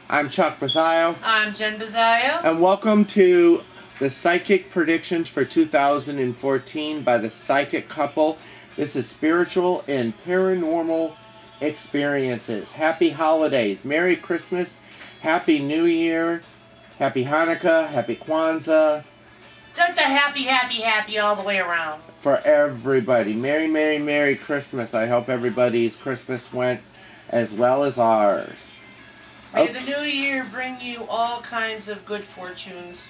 I'm Chuck Bezio. I'm Jen Bezio. And welcome to the Psychic Predictions for 2014 by the Psychic Couple. This is spiritual and paranormal experiences. Happy holidays. Merry Christmas. Happy New Year. Happy Hanukkah. Happy Kwanzaa. Just a happy all the way around. For everybody. Merry Christmas. I hope everybody's Christmas went as well as ours. May the new year bring you all kinds of good fortunes.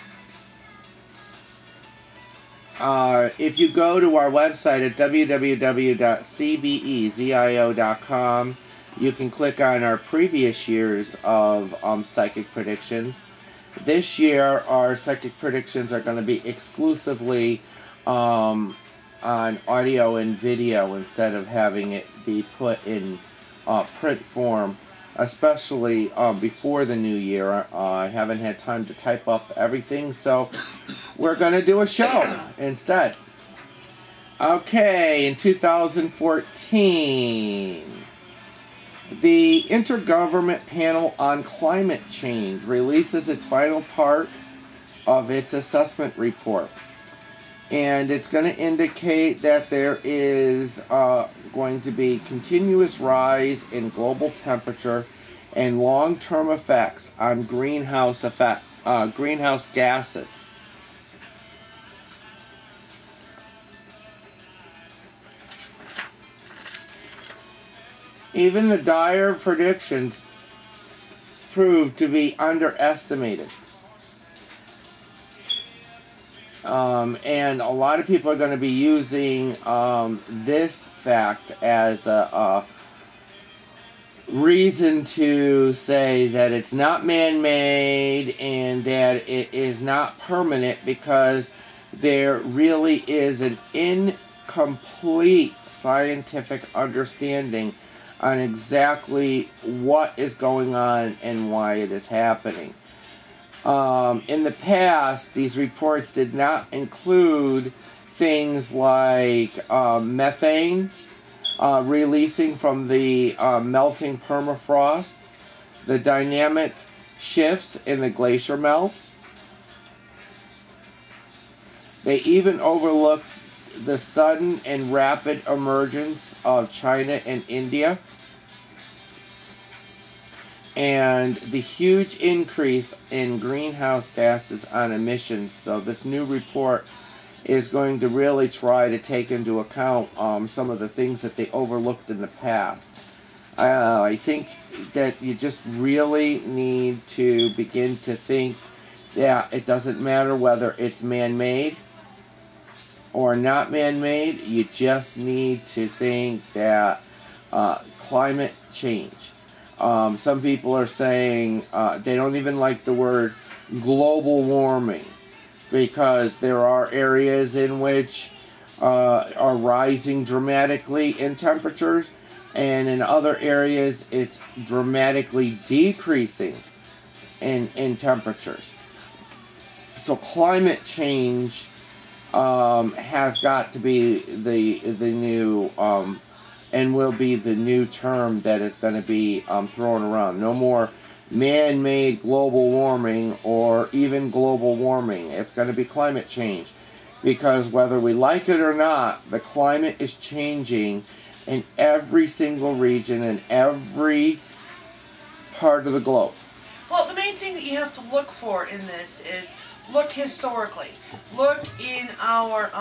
If you go to our website at www.cbezio.com, you can click on our previous years of psychic predictions. This year, our psychic predictions are going to be exclusively on audio and video instead of having it be put in print form. Especially before the new year. I haven't had time to type up everything, so we're going to do a show instead. Okay, in 2014, the Intergovernment Panel on Climate Change releases its final part of its assessment report. And it's going to indicate that there is going to be continuous rise in global temperature and long-term effects on greenhouse gases. Even the dire predictions proved to be underestimated. And a lot of people are going to be using this fact as a reason to say that it's not man-made and that it is not permanent, because there really is an incomplete scientific understanding on exactly what is going on and why it is happening. In the past, these reports did not include things like methane releasing from the melting permafrost, the dynamic shifts in the glacier melts. They even overlooked the sudden and rapid emergence of China and India, and the huge increase in greenhouse gases on emissions. So this new report is going to really try to take into account some of the things that they overlooked in the past. I think that you just really need to begin to think that it doesn't matter whether it's man-made or not man-made. You just need to think that climate change. Some people are saying they don't even like the word global warming, because there are areas in which are rising dramatically in temperatures, and in other areas it's dramatically decreasing in temperatures. So climate change has got to be the new and will be the new term that is going to be thrown around. No more man-made global warming or even global warming. It's going to be climate change, because whether we like it or not, the climate is changing in every single region and every part of the globe. Well, the main thing that you have to look for in this is look historically. Look in our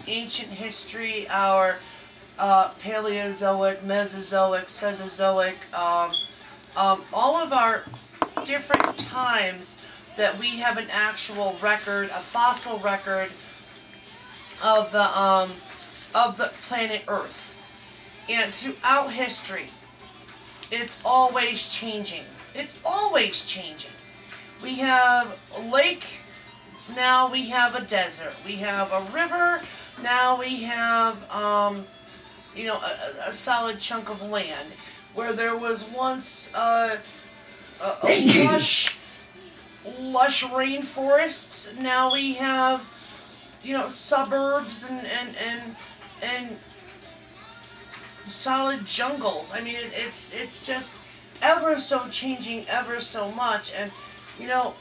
ancient history, our Paleozoic, Mesozoic, Cenozoic, all of our different times that we have an actual record, a fossil record of the planet Earth. And throughout history, it's always changing. It's always changing. We have a lake, now we have a desert. We have a river, now we have you know, a solid chunk of land. Where there was once a lush rainforests, now we have, you know, suburbs and solid jungles. I mean, it's just ever so changing ever so much. And, you know,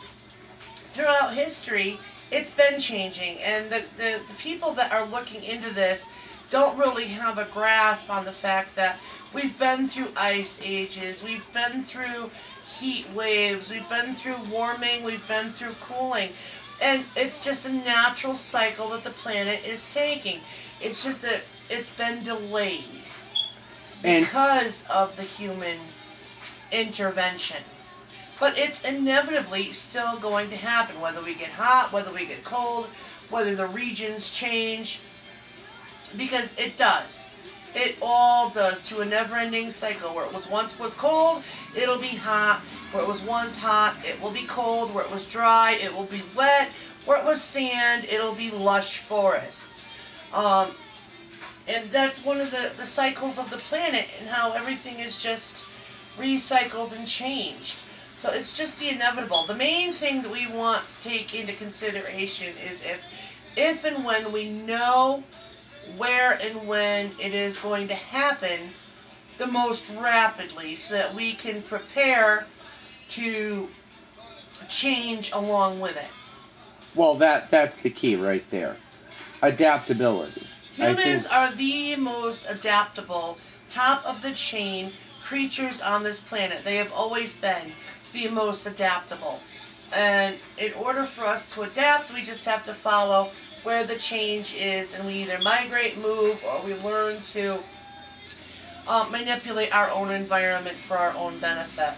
throughout history, it's been changing. And the people that are looking into this don't really have a grasp on the fact that we've been through ice ages, we've been through heat waves, we've been through warming, we've been through cooling. And it's just a natural cycle that the planet is taking. It's just that it's been delayed because of the human intervention. But it's inevitably still going to happen, whether we get hot, whether we get cold, whether the regions change, because it does. It all does, to a never-ending cycle. Where it once was cold, it'll be hot. Where it was once hot, it will be cold. Where it was dry, it will be wet. Where it was sand, it'll be lush forests. And that's one of the cycles of the planet, and how everything is just recycled and changed. So it's just the inevitable. The main thing that we want to take into consideration is if and when we know where and when it is going to happen the most rapidly, so that we can prepare to change along with it. Well, that's the key right there. Adaptability. Humans are the most adaptable, top of the chain creatures on this planet. They have always been the most adaptable. And in order for us to adapt, we just have to follow where the change is, and we either migrate, move, or we learn to manipulate our own environment for our own benefit.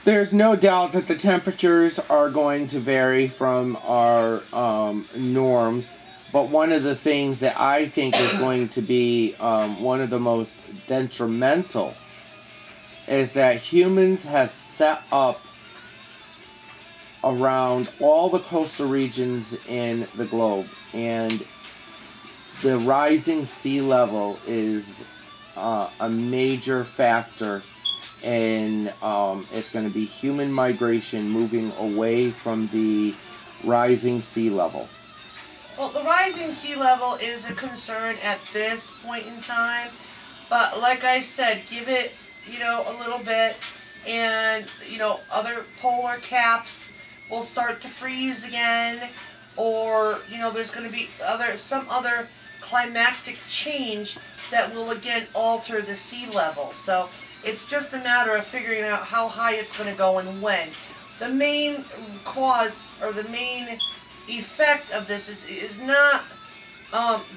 There's no doubt that the temperatures are going to vary from our norms, but one of the things that I think is going to be one of the most detrimental is that humans have set up around all the coastal regions in the globe, and the rising sea level is a major factor, and it's going to be human migration moving away from the rising sea level. Well, the rising sea level is a concern at this point in time, but like I said, give it, a little bit, and, other polar caps will start to freeze again, or, there's going to be some other climatic change that will again alter the sea level. So it's just a matter of figuring out how high it's going to go and when. The main cause, or the main effect of this is not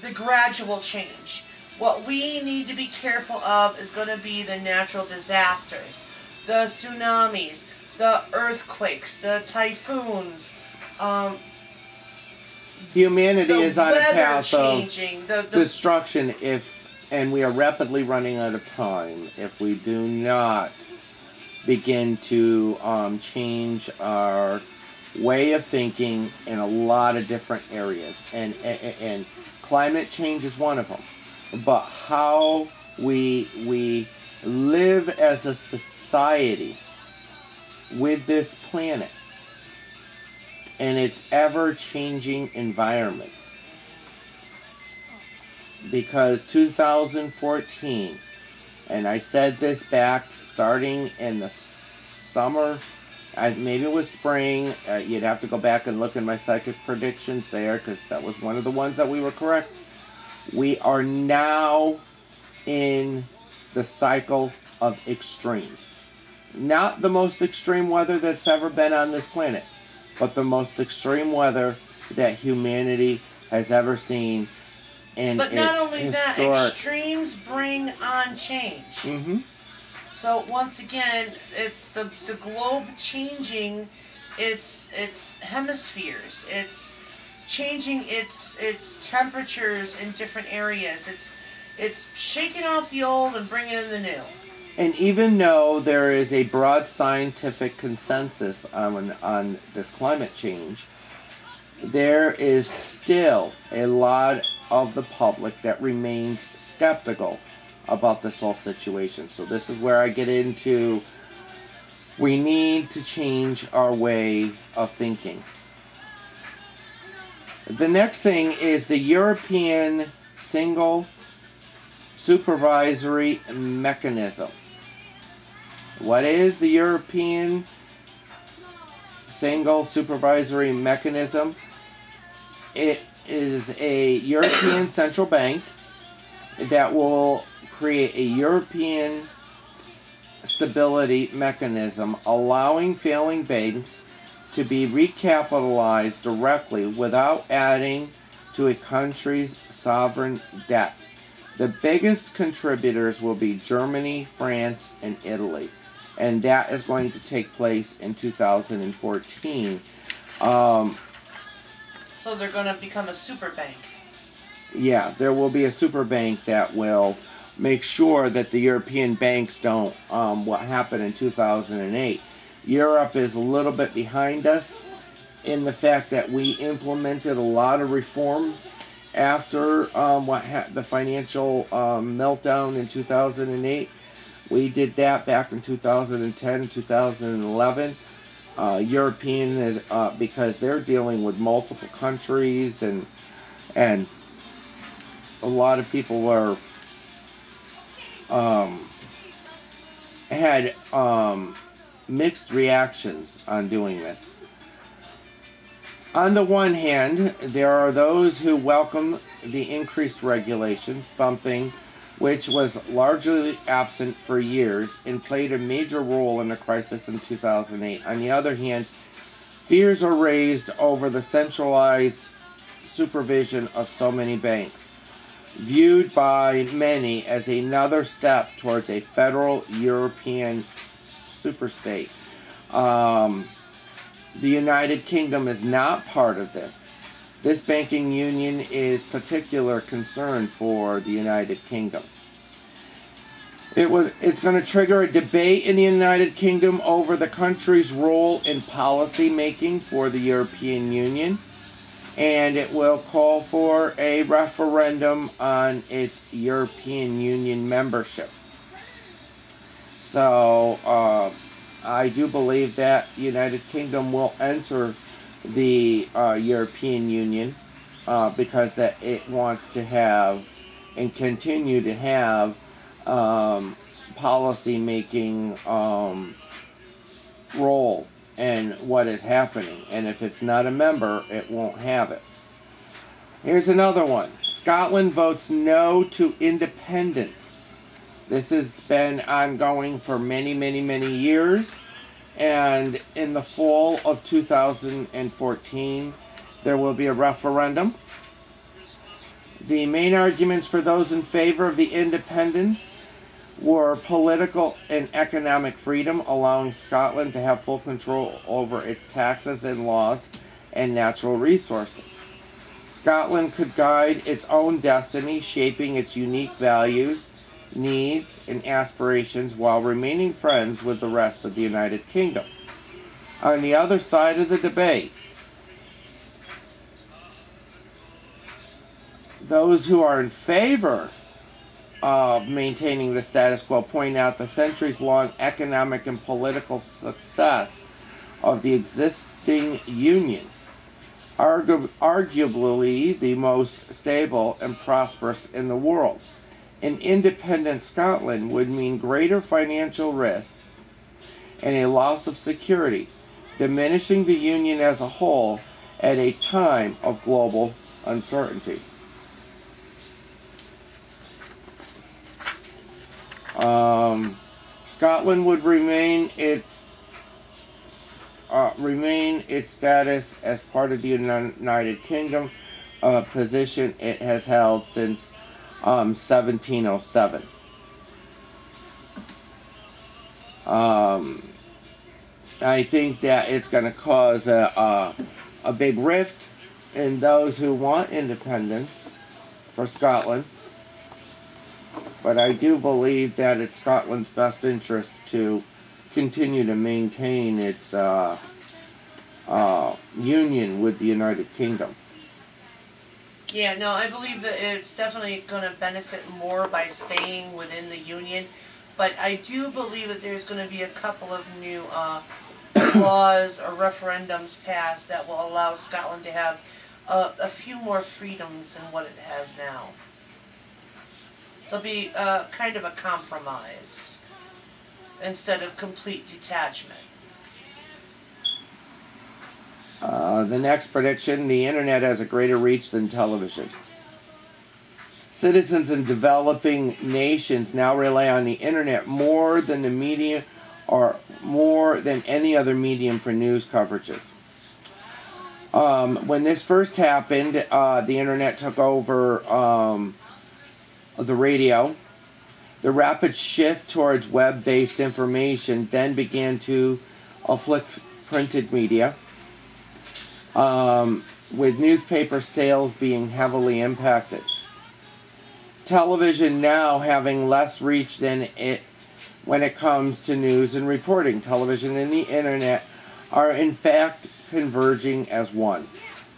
the gradual change. What we need to be careful of is going to be the natural disasters, the tsunamis, the earthquakes, the typhoons. Humanity is on a path of the destruction and we are rapidly running out of time if we do not begin to change our way of thinking in a lot of different areas. And climate change is one of them. But how we live as a society with this planet and its ever-changing environments. Because 2014, and I said this back starting in the summer, maybe it was spring, you'd have to go back and look at my psychic predictions there, because that was one of the ones that we were correct. We are now in the cycle of extremes. Not the most extreme weather that's ever been on this planet, but the most extreme weather that humanity has ever seen. But not only that, extremes bring on change. Mm-hmm. So once again, it's the globe changing its hemispheres. It's changing its temperatures in different areas. It's shaking off the old and bringing in the new. And even though there is a broad scientific consensus on this climate change, there is still a lot of the public that remains skeptical about this whole situation. So this is where I get into, we need to change our way of thinking. The next thing is the European Single Supervisory Mechanism. What is the European Single Supervisory Mechanism? It is a European central bank that will create a European stability mechanism, allowing failing banks to be recapitalized directly without adding to a country's sovereign debt. The biggest contributors will be Germany, France, and Italy, and that is going to take place in 2014. So they're going to become a super bank. Yeah, there will be a super bank that will make sure that the European banks don't, what happened in 2008. Europe is a little bit behind us in the fact that we implemented a lot of reforms after the financial meltdown in 2008. We did that back in 2010, 2011. European is because they're dealing with multiple countries, and a lot of people were had mixed reactions on doing this. On the one hand, there are those who welcome the increased regulations, something which was largely absent for years and played a major role in the crisis in 2008. On the other hand, fears are raised over the centralized supervision of so many banks, viewed by many as another step towards a federal European superstate. The United Kingdom is not part of this. This banking union is particular concern for the United Kingdom. It's going to trigger a debate in the United Kingdom over the country's role in policy making for the European Union, and it will call for a referendum on its European Union membership. So, I do believe that the United Kingdom will enter the European Union because that it wants to have and continue to have policy making role in what is happening, and if it's not a member, it won't have it. Here's another one. Scotland votes no to independence. This has been ongoing for many, many, many years. And in the fall of 2014, there will be a referendum. The main arguments for those in favor of the independence were political and economic freedom, allowing Scotland to have full control over its taxes and laws and natural resources. Scotland could guide its own destiny, shaping its unique values, needs, and aspirations while remaining friends with the rest of the United Kingdom. On the other side of the debate, those who are in favor of maintaining the status quo point out the centuries-long economic and political success of the existing union, arguably the most stable and prosperous in the world. An independent Scotland would mean greater financial risk and a loss of security, diminishing the Union as a whole at a time of global uncertainty. Scotland would remain its status as part of the United Kingdom, a position it has held since 1707. I think that it's going to cause a big rift in those who want independence for Scotland. But I do believe that it's Scotland's best interest to continue to maintain its union with the United Kingdom. Yeah, no, I believe that it's definitely going to benefit more by staying within the Union. But I do believe that there's going to be a couple of new laws or referendums passed that will allow Scotland to have a few more freedoms than what it has now. There'll be kind of a compromise. instead of complete detachment. The next prediction, the internet has a greater reach than television. Citizens in developing nations now rely on the internet more than the media or more than any other medium for news coverages. When this first happened, the internet took over the radio. The rapid shift towards web-based information then began to afflict printed media, with newspaper sales being heavily impacted. Television now having less reach than it when it comes to news and reporting. Television and the internet are in fact converging as one.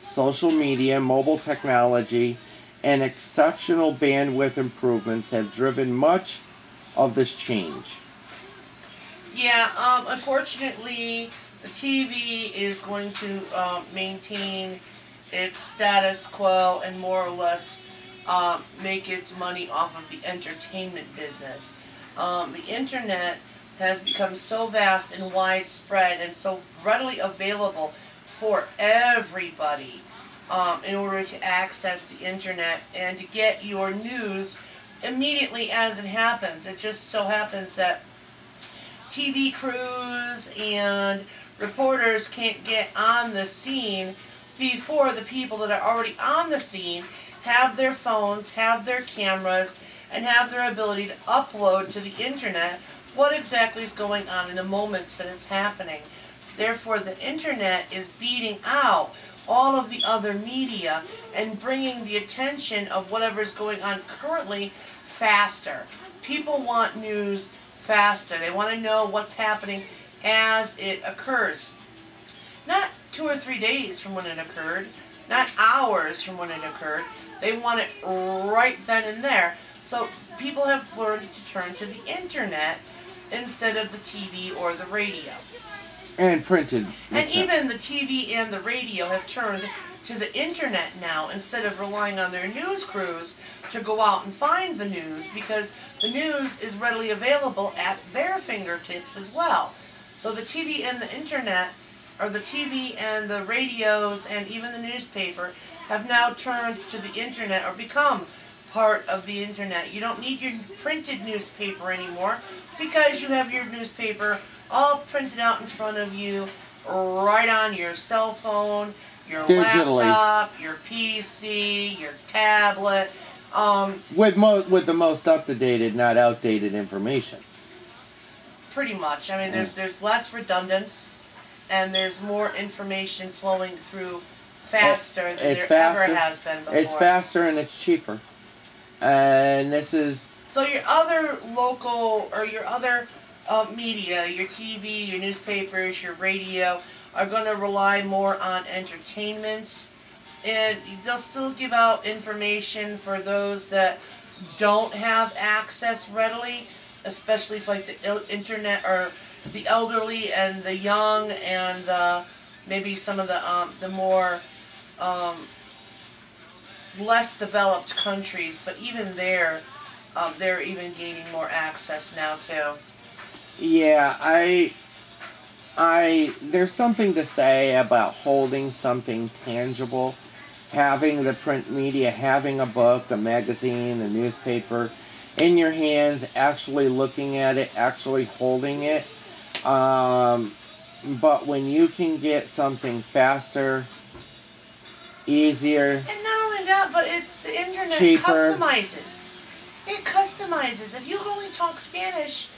Social media, mobile technology, and exceptional bandwidth improvements have driven much of this change. Yeah, unfortunately, the TV is going to maintain its status quo and more or less make its money off of the entertainment business. The internet has become so vast and widespread and so readily available for everybody in order to access the internet and to get your news immediately as it happens. It just so happens that TV crews and reporters can't get on the scene before the people that are already on the scene have their phones, have their cameras, and have their ability to upload to the internet what exactly is going on in the moments that it's happening. Therefore, the internet is beating out all of the other media and bringing the attention of whatever is going on currently faster. People want news faster. They want to know what's happening as it occurs. Not 2 or 3 days from when it occurred, not hours from when it occurred. They want it right then and there. So people have learned to turn to the internet instead of the TV or the radio. And printed. And even the TV and the radio have turned to the internet now instead of relying on their news crews to go out and find the news, because the news is readily available at their fingertips as well. So the TV and the internet, or the TV and the radios and even the newspaper, have now turned to the internet or become part of the internet. You don't need your printed newspaper anymore because you have your newspaper all printed out in front of you right on your cell phone, your digitally. laptop, your PC, your tablet. With the most up-to-date, not outdated information. Pretty much. I mean, there's less redundance, and there's more information flowing through faster than there ever has been before. It's faster and it's cheaper. And this is... So your other local, or your other media, your TV, your newspapers, your radio, are going to rely more on entertainment. And they'll still give out information for those that don't have access readily, especially for like the internet, or the elderly and the young, and maybe some of the more less developed countries. But even there, they're even gaining more access now too. Yeah, there's something to say about holding something tangible, having the print media, having a book, a magazine, a newspaper in your hands, actually looking at it, actually holding it. But when you can get something faster, easier, and not only that, but it's the internet cheaper. customizes. It customizes. If you only talk Spanish,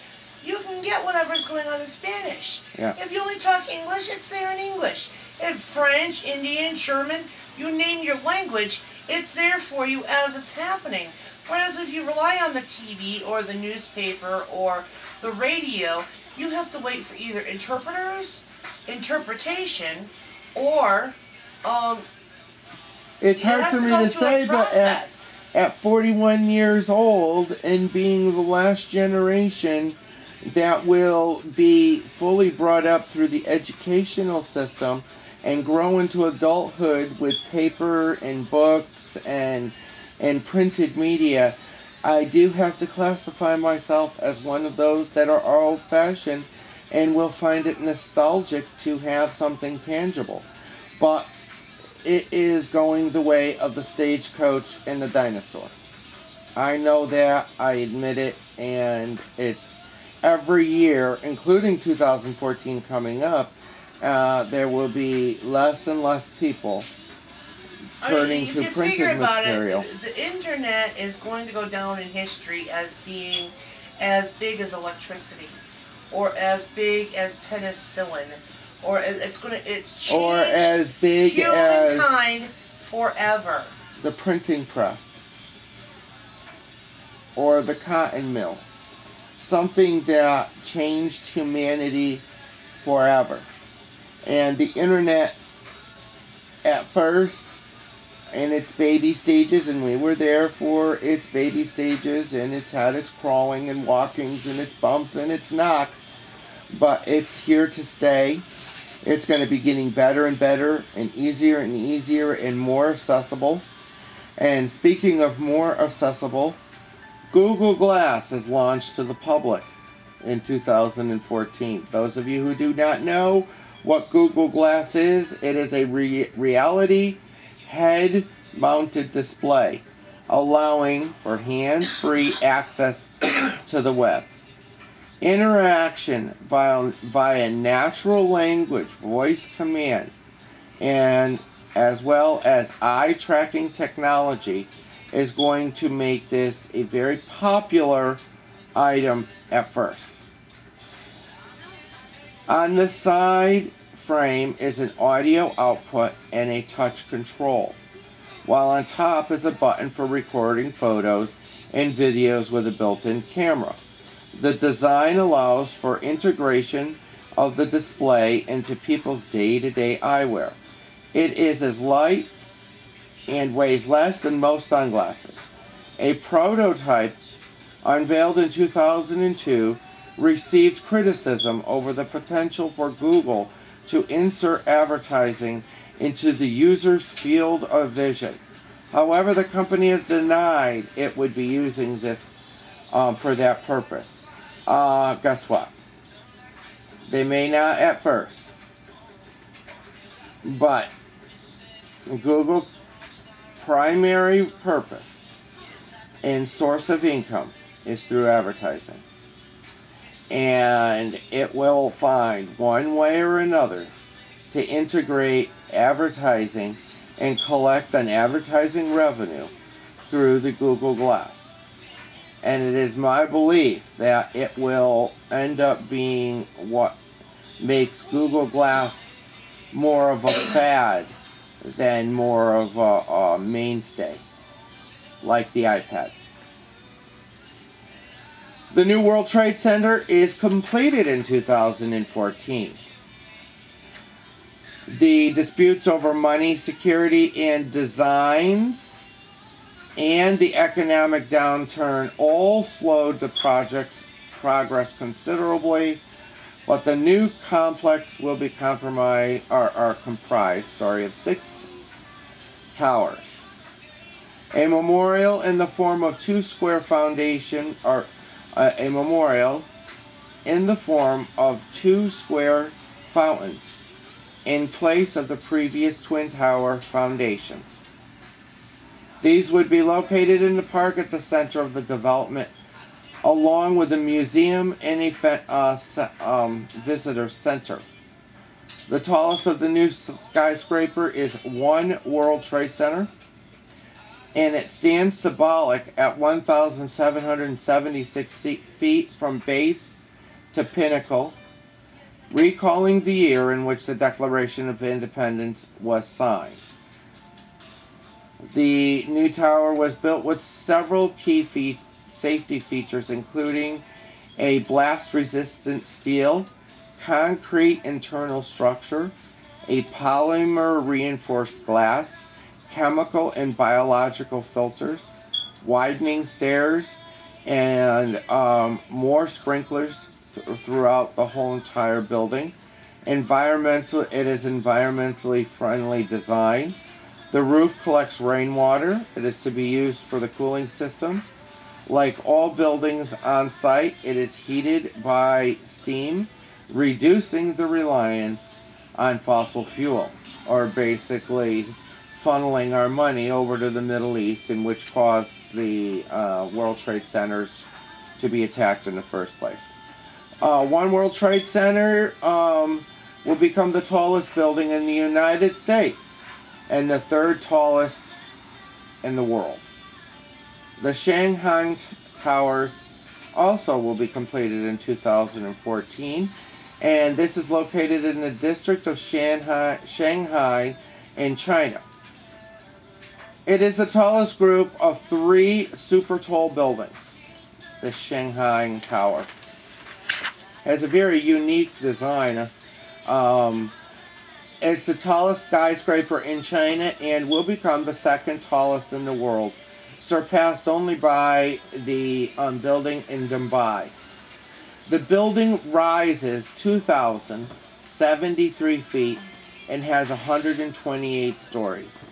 you can get whatever's going on in Spanish. Yeah. If you only talk English, it's there in English. If French, Indian, German, you name your language, it's there for you as it's happening. Whereas if you rely on the TV or the newspaper or the radio, you have to wait for either interpreters, interpretation, or it's hard for me to say, but at 41 years old and being the last generation that will be fully brought up through the educational system and grow into adulthood with paper and books and printed media, I do have to classify myself as one of those that are old-fashioned and will find it nostalgic to have something tangible. But it is going the way of the stagecoach and the dinosaur. I know that, I admit it, and it's every year, including 2014 coming up, there will be less and less people turning to printed material. The internet is going to go down in history as being as big as electricity, or as big as penicillin, or it's changed or as big humankind forever. The printing press, or the cotton mill, something that changed humanity forever. And the internet, at first, in its baby stages, and we were there for its baby stages, and it's had its crawling and walkings and its bumps and its knocks, but it's here to stay. It's going to be getting better and better and easier and more accessible. And speaking of more accessible, Google Glass is launched to the public in 2014. Those of you who do not know what Google Glass is, it is a reality head-mounted display allowing for hands-free access to the web. Interaction via natural language voice command, and as well as eye tracking technology is going to make this a very popular item at first. On the side frame is an audio output and a touch control, while on top is a button for recording photos and videos with a built-in camera. The design allows for integration of the display into people's day-to-day eyewear. It is as light and weighs less than most sunglasses. A prototype unveiled in 2002 received criticism over the potential for Google to insert advertising into the user's field of vision. However, the company has denied it would be using this for that purpose. Guess what? They may not at first, but Google's primary purpose and source of income is through advertising. And it will find one way or another to integrate advertising and collect an advertising revenue through the Google Glass. And it is my belief that it will end up being what makes Google Glass more of a fad than more of a mainstay, like the iPad. The new World Trade Center is completed in 2014. The disputes over money, security, and designs, and the economic downturn all slowed the project's progress considerably, but the new complex will be comprised of 6 towers. A memorial in the form of 2 square foundation, or a memorial in the form of 2 square fountains in place of the previous twin tower foundations. These would be located in the park at the center of the development, along with a museum and a visitor center. The tallest of the new skyscraper is One World Trade Center, and it stands symbolic at 1,776 feet from base to pinnacle, recalling the year in which the Declaration of Independence was signed. The new tower was built with several key safety features, including a blast-resistant steel, concrete internal structure, a polymer-reinforced glass, chemical and biological filters, widening stairs, and more sprinklers throughout the whole entire building. It is environmentally friendly design. The roof collects rainwater. It is to be used for the cooling system. Like all buildings on site, it is heated by steam, reducing the reliance on fossil fuel, or basically funneling our money over to the Middle East, in which caused the World Trade Centers to be attacked in the first place. One World Trade Center will become the tallest building in the United States and the third tallest in the world. The Shanghai Towers also will be completed in 2014, and this is located in the district of Shanghai in China. It is the tallest group of 3 super tall buildings. The Shanghai Tower has a very unique design. It's the tallest skyscraper in China and will become the second tallest in the world, surpassed only by the building in Dubai. The building rises 2,073 feet and has 128 stories.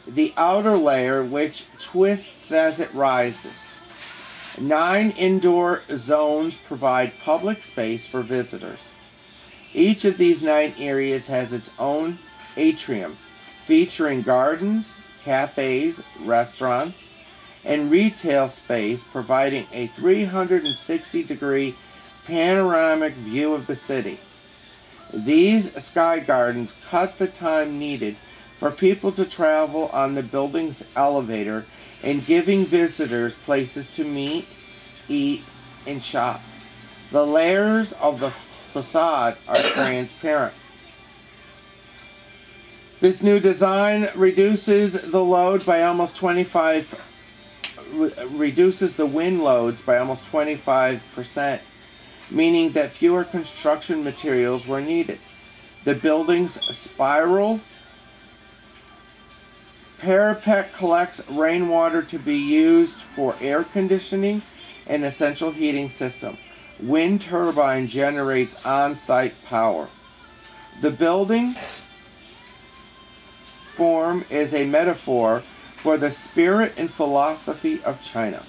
The outer layer, which twists as it rises. 9 indoor zones provide public space for visitors. Each of these 9 areas has its own atrium, featuring gardens, cafes, restaurants, and retail space, providing a 360-degree panoramic view of the city. These sky gardens cut the time needed for people to travel on the building's elevator and giving visitors places to meet, eat, and shop. The layers of the facade are transparent. This new design reduces the wind loads by almost 25%, meaning that fewer construction materials were needed. The building's spiral parapet collects rainwater to be used for air conditioning and a central heating system. Wind turbine generates on-site power. The building form is a metaphor for the spirit and philosophy of China,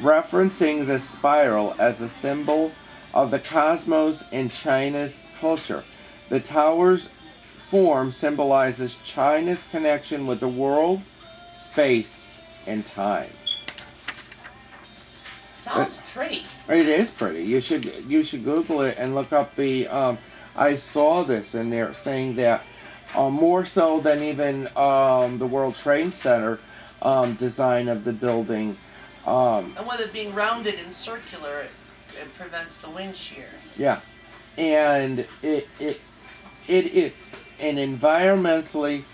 referencing the spiral as a symbol of the cosmos in China's culture. The tower's form symbolizes China's connection with the world, space, and time. Sounds pretty. It is pretty. You should Google it and look up the. I saw this and they're saying that more so than even the World Trade Center design of the building. And with it being rounded and circular, it prevents the wind shear. Yeah, and it is an environmentally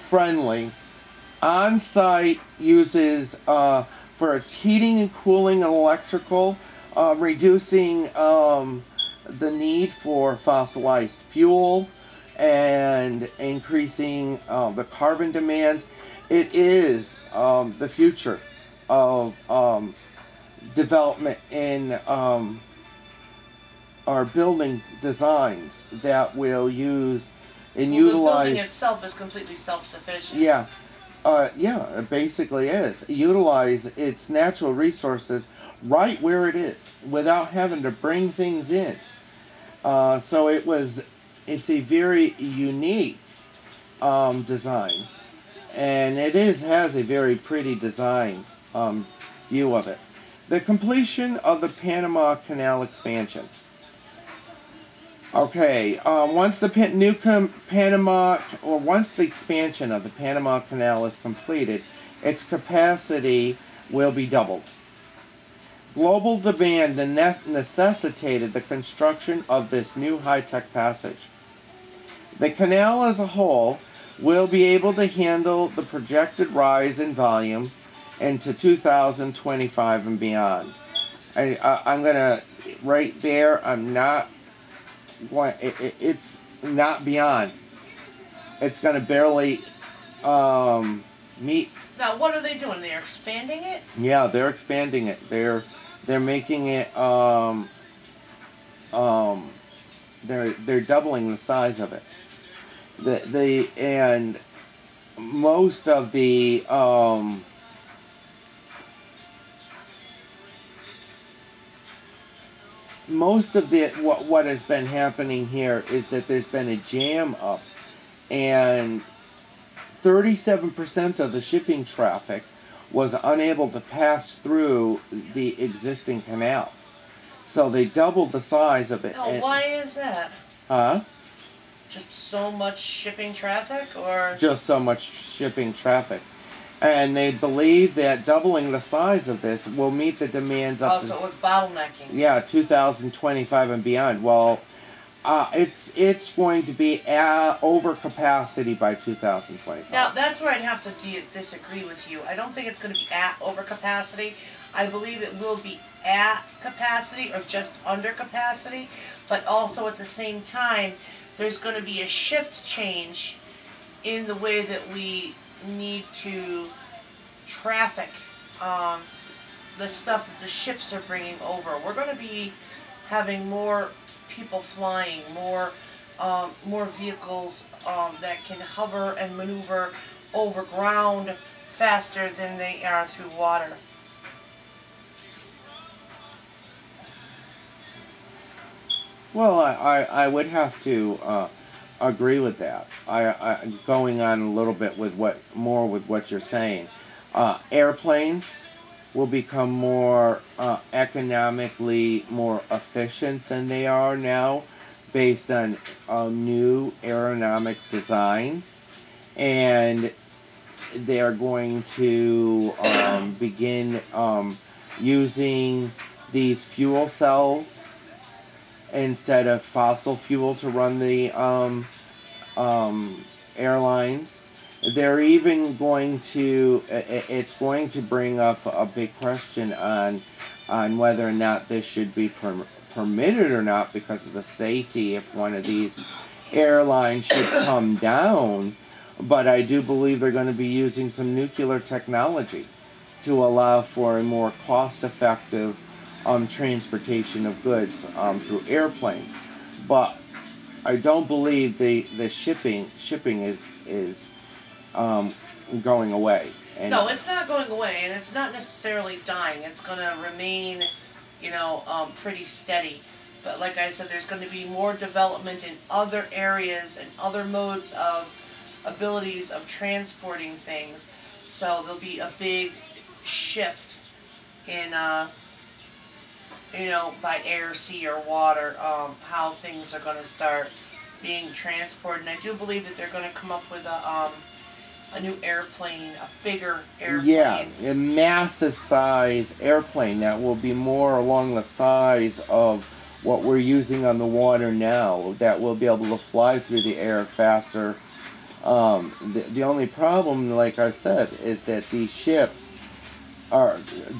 friendly on-site, uses for its heating and cooling and electrical, reducing the need for fossilized fuel and increasing the carbon demands. It is the future of development in our building designs that will use and utilize. The building itself is completely self-sufficient. Yeah, yeah, it basically is. Utilize its natural resources right where it is without having to bring things in. So it's a very unique design, and it has a very pretty design view of it. The completion of the Panama Canal expansion. Okay, once the expansion of the Panama Canal is completed, its capacity will be doubled. Global demand necessitated the construction of this new high-tech passage. The canal as a whole will be able to handle the projected rise in volume into 2025 and beyond. I'm gonna right there. I'm not. It's not beyond. It's gonna barely meet. Now, what are they doing? They're expanding it? Yeah, they're expanding it. They're making it. They're doubling the size of it. And most of the most of what has been happening here is that there's been a jam up, and 37% of the shipping traffic was unable to pass through the existing canal. So they doubled the size of it. Now, why is that? Huh? Just so much shipping traffic, or? Just so much shipping traffic. And they believe that doubling the size of this will meet the demands of... Oh, so it was bottlenecking. Yeah, 2025 and beyond. Well, it's going to be over capacity by 2025. Now, that's where I'd have to disagree with you. I don't think it's going to be at over capacity. I believe it will be at capacity or just under capacity. But also at the same time, there's going to be a shift change in the way that we need to traffic the stuff that the ships are bringing over. We're going to be having more people flying, more vehicles that can hover and maneuver over ground faster than they are through water. Well, I would have to agree with that. Going on a little bit with what you're saying. Airplanes will become more economically more efficient than they are now, based on new aerodynamic designs, and they are going to begin using these fuel cells instead of fossil fuel to run the airlines. They're even going to, it's going to bring up a big question on whether or not this should be permitted or not because of the safety if one of these airlines should come down. But I do believe they're going to be using some nuclear technology to allow for a more cost-effective transportation of goods through airplanes. But I don't believe the shipping is going away. And no, it's not going away, and it's not necessarily dying. It's going to remain, pretty steady. But like I said, there's going to be more development in other areas and other modes of abilities of transporting things. So there'll be a big shift in, by air, sea, or water, how things are going to start being transported. And I do believe that they're going to come up with a new airplane, a bigger airplane. Yeah, a massive size airplane that will be more along the size of what we're using on the water now, that will be able to fly through the air faster. The only problem, like I said, is that these ships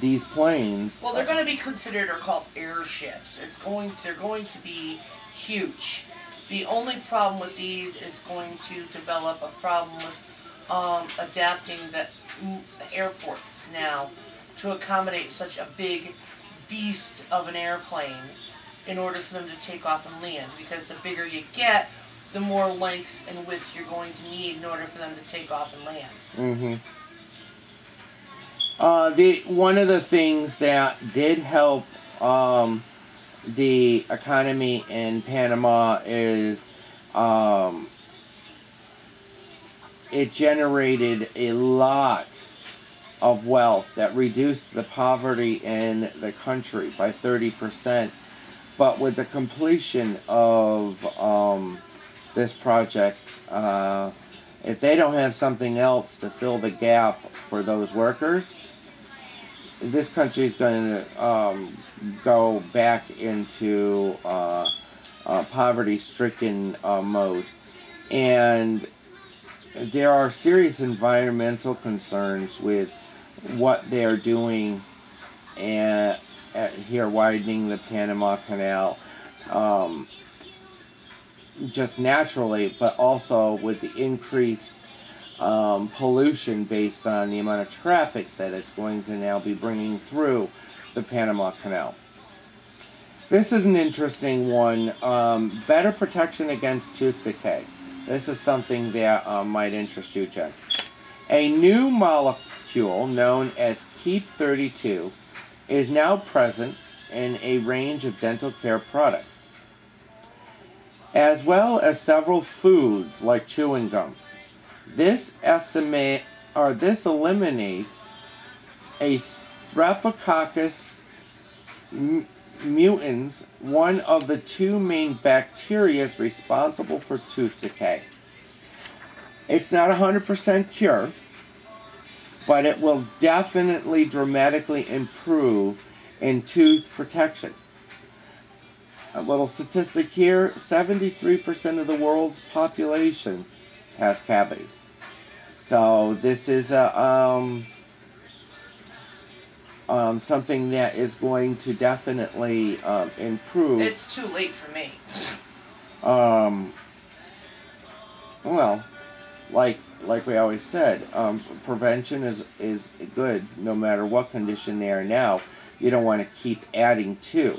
these planes. Well, they're going to be considered or called airships. They're going to be huge. The only problem with these is going to develop a problem with adapting the airports now to accommodate such a big beast of an airplane in order for them to take off and land. Because the bigger you get, the more length and width you're going to need in order for them to take off and land. One of the things that did help the economy in Panama is it generated a lot of wealth that reduced the poverty in the country by 30%. But with the completion of this project, if they don't have something else to fill the gap for those workers, this country is going to go back into poverty-stricken mode. And there are serious environmental concerns with what they're doing here, widening the Panama Canal, just naturally, but also with the increased pollution based on the amount of traffic that it's going to now be bringing through the Panama Canal. This is an interesting one. Better protection against tooth decay. This is something that might interest you, Jen. A new molecule known as Keep 32 is now present in a range of dental care products, as well as several foods like chewing gum. This eliminates a Streptococcus mutans, one of the two main bacteria responsible for tooth decay. It's not a 100% cure, but it will definitely dramatically improve in tooth protection. A little statistic here, 73% of the world's population has cavities. So this is a something that is going to definitely improve. It's too late for me. Well, like we always said, prevention is good no matter what condition they are now. You don't want to keep adding to.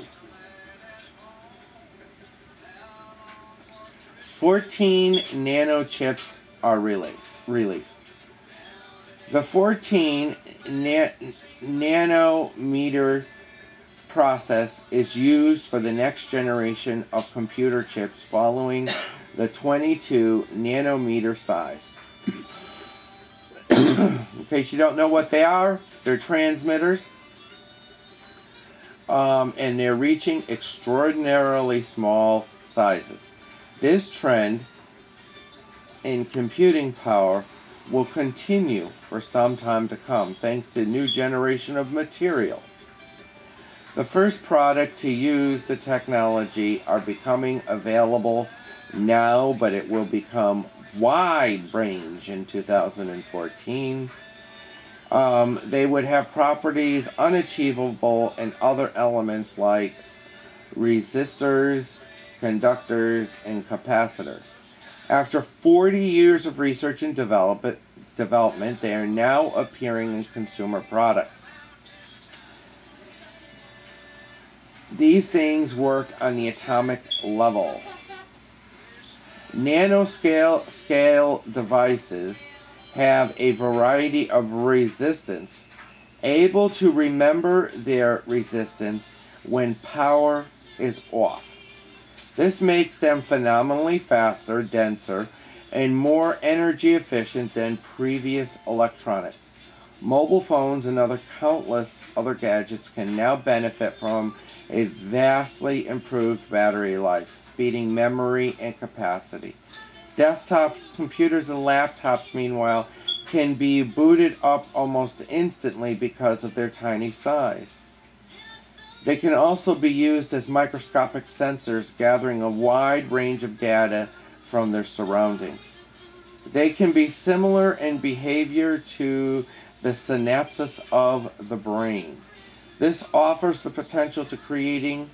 14 nanochips are released. The 14 nanometer process is used for the next generation of computer chips following the 22 nanometer size. In case you don't know what they are, they're transmitters. And they're reaching extraordinarily small sizes. This trend in computing power will continue for some time to come, thanks to a new generation of materials. The first product to use the technology are becoming available now, but it will become wide range in 2014. They would have properties unachievable in other elements like resistors, conductors, and capacitors. After 40 years of research and development, they are now appearing in consumer products. These things work on the atomic level. Nanoscale devices have a variety of resistance, able to remember their resistance when power is off. This makes them phenomenally faster, denser, and more energy efficient than previous electronics. Mobile phones and countless other gadgets can now benefit from a vastly improved battery life, speeding memory and capacity. Desktop computers and laptops, meanwhile, can be booted up almost instantly because of their tiny size. They can also be used as microscopic sensors, gathering a wide range of data from their surroundings. They can be similar in behavior to the synapses of the brain. This offers the potential to creating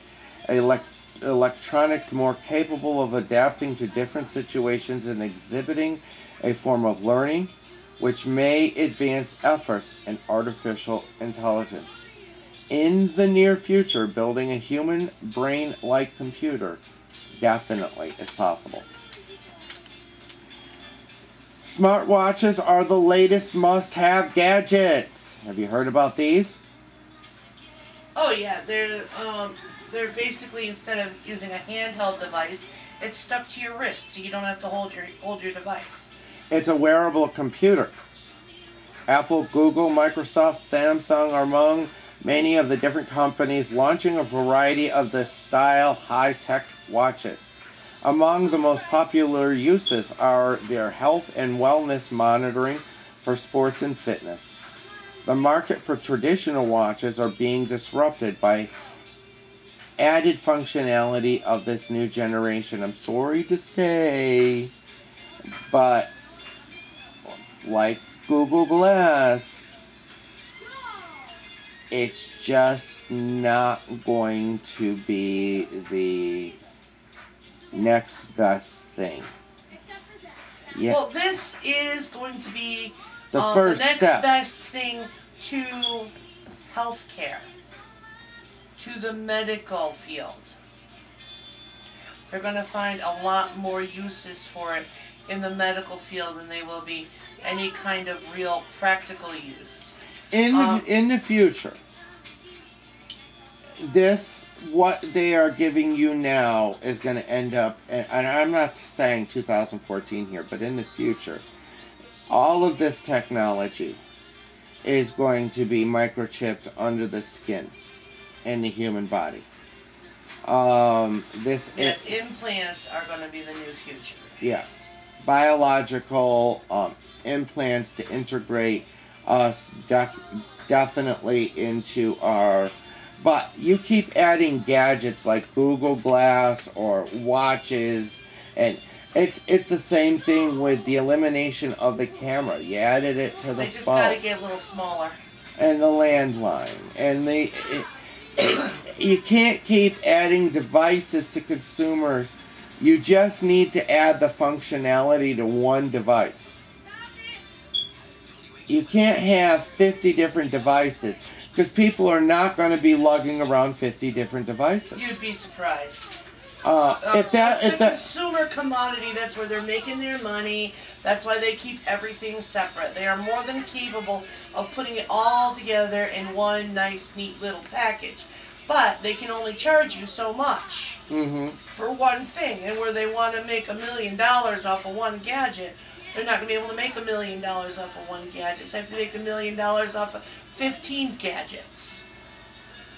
electronics more capable of adapting to different situations and exhibiting a form of learning, which may advance efforts in artificial intelligence. In the near future, building a human brain-like computer definitely is possible. Smartwatches are the latest must-have gadgets. Have you heard about these? Oh yeah, they're basically, instead of using a handheld device, it's stuck to your wrist, so you don't have to hold your device. It's a wearable computer. Apple, Google, Microsoft, Samsung are among many of the different companies launching a variety of this style high-tech watches. Among the most popular uses are their health and wellness monitoring for sports and fitness. The market for traditional watches are being disrupted by added functionality of this new generation. I'm sorry to say, but like Google Glass, it's just not going to be the next best thing. Yeah. Well, this is going to be the first next step. Best thing to healthcare, to the medical field. They're going to find a lot more uses for it in the medical field than they will be any kind of real practical use. In the future, what they are giving you now is going to end up, and I'm not saying 2014 here, but in the future, all of this technology is going to be microchipped under the skin in the human body. Implants are going to be the new future. Yeah. Biological implants to integrate us definitely into our... But you keep adding gadgets like Google Glass or watches, and it's the same thing with the elimination of the camera. You added it to the phone. They just got to get a little smaller. And the landline. And you can't keep adding devices to consumers. You just need to add the functionality to one device. You can't have 50 different devices, because people are not going to be lugging around 50 different devices. You'd be surprised. If that consumer commodity, that's where they're making their money. That's why they keep everything separate. They are more than capable of putting it all together in one nice, neat little package. But they can only charge you so much for one thing. And where they want to make $1 million off of one gadget, they're not going to be able to make $1 million off of one gadget. They have to make $1 million off of 15 gadgets.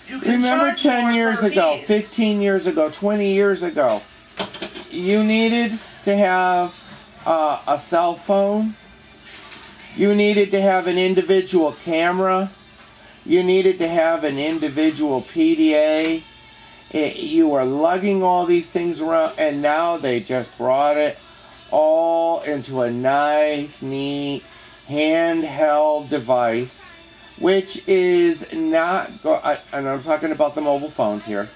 Remember 10 years ago, 15 years ago, 20 years ago, you needed to have a cell phone. You needed to have an individual camera. You needed to have an individual PDA. You were lugging all these things around, and now they just brought it all into a nice, neat, handheld device, which is not, and I'm talking about the mobile phones here,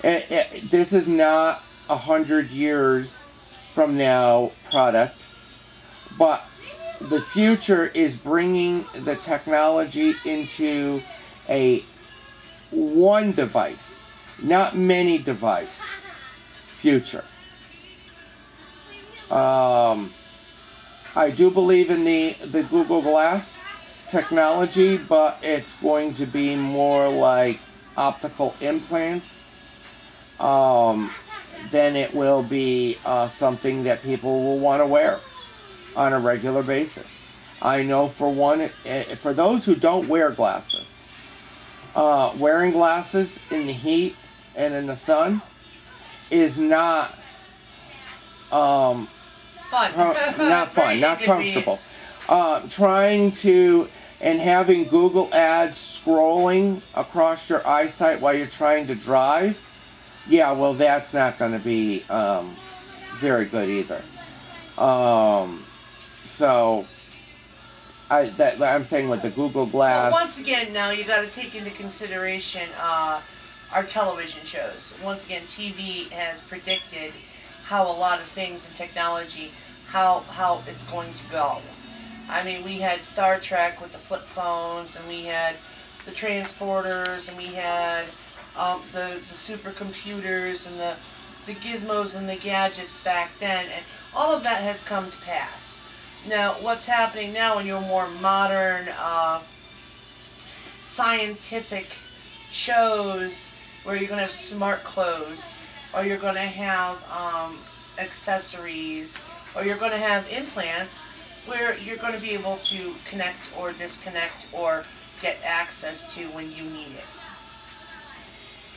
this is not 100 years from now product, but the future is bringing the technology into a one device, not many device future. I do believe in the Google Glass technology, but it's going to be more like optical implants than it will be something that people will want to wear on a regular basis. I know for one, for those who don't wear glasses, wearing glasses in the heat and in the sun is not fun. Not fun, not comfortable. Trying to and having Google ads scrolling across your eyesight while you're trying to drive, yeah, well, that's not going to be very good either. So I'm saying with the Google Glass. Well, once again, now you got to take into consideration our television shows. Once again, TV has predicted how a lot of things in technology, how it's going to go. I mean, we had Star Trek with the flip phones, and we had the transporters, and we had the supercomputers and the gizmos and the gadgets back then, and all of that has come to pass. Now, what's happening now in your more modern scientific shows where you're going to have smart clothes, or you're going to have accessories, or you're going to have implants where you're going to be able to connect or disconnect or get access to when you need it.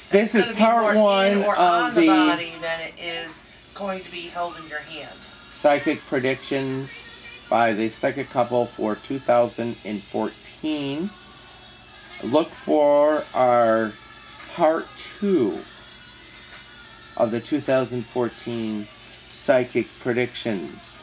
This is part one of the body than it is going to be held in your hand. Psychic predictions by the Psychic Couple for 2014. Look for our part 2 of the 2014 Psychic predictions.